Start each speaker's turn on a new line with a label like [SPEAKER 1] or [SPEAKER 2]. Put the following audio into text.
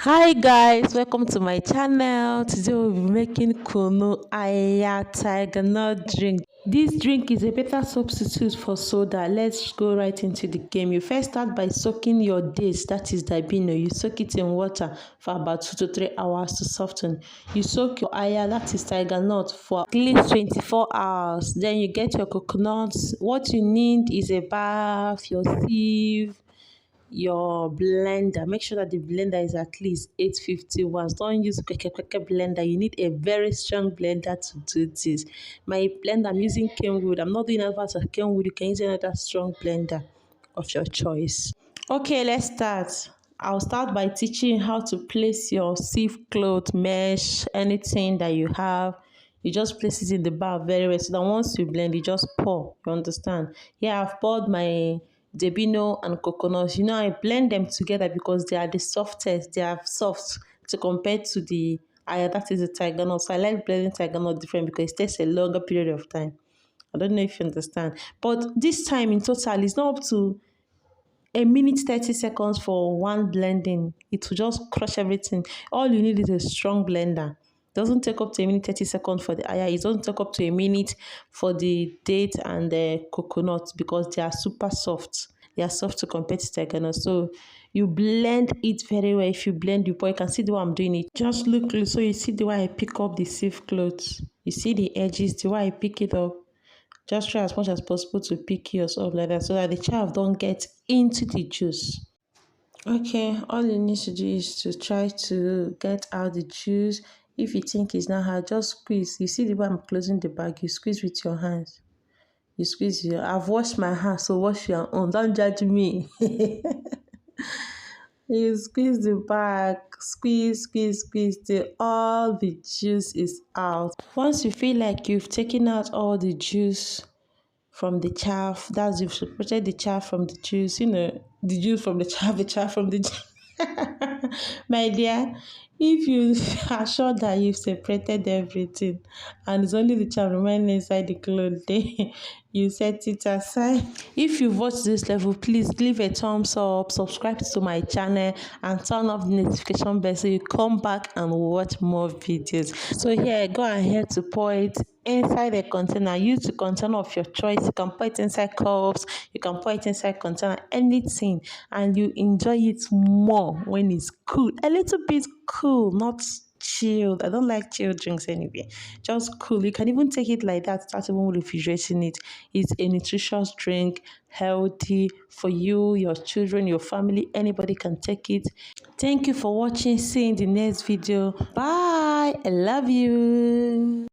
[SPEAKER 1] Hi guys, welcome to my channel. Today we'll be making Kunu Tigernut drink. This drink is a better substitute for soda. Let's go right into the game. You first start by soaking your dates, that is Dabino. You soak it in water for about 2 to 3 hours to soften. You soak your aya, that is Tigernut, for at least 24 hours. Then you get your coconuts. What you need is a bath, your sieve, your blender. Make sure that the blender is at least 850 watts. Don't use keke blender. You need a very strong blender to do this. My blender, I'm using Kenwood. I'm not doing advert of Kenwood. You can use another strong blender of your choice. Okay, let's start. I'll start by teaching you how to place your sieve cloth, mesh, anything that you have. You just place it in the bar very well. So that once you blend, you just pour. You understand? Here I've poured my Dabino and coconut. I blend them together because they are the softest. They are soft to compare to the that is the Tigernut. So I like blending Tigernut different because it takes a longer period of time. I don't know if you understand. But this time in total, it's not up to a minute 30 seconds for one blending. It will just crush everything. All you need is a strong blender. It doesn't take up to a minute 30 seconds for the aya. It doesn't take up to a minute for the date and the coconut because they are super soft. They are soft to compare to Tigernut. So you blend it very well. If you blend, you pour. You can see the way I'm doing it. Just look close. So you see the way I pick up the sieve cloth. You see the edges, the way I pick it up. Just try as much as possible to pick yours up like that so that the chaff don't get into the juice. Okay, all you need to do is to try to get out the juice. If you think it's not hard, just squeeze. You see the way I'm closing the bag, you squeeze with your hands. You squeeze your. I've washed my hands, so wash your own. Don't judge me. You squeeze the back, squeeze till all the juice is out. Once you feel like you've taken out all the juice from the chaff, that's you've separated the chaff from the juice, the juice from the chaff from the my dear, if you are sure that you've separated everything and it's only the chaff remaining inside the clothes, then you set it aside. If you've watched this level, please leave a thumbs up, subscribe to my channel and turn off the notification bell so you come back and watch more videos. So here, go ahead to pour it inside a container. Use the container of your choice. You can pour it inside cups, you can pour it inside container, anything, and you enjoy it more when it's cool. A little bit cool, not chilled. I don't like chilled drinks anyway. Just cool. You can even take it like that, start even refrigerating it. It's a nutritious drink, healthy for you, your children, your family, anybody can take it. Thank you for watching. See you in the next video. Bye. I love you.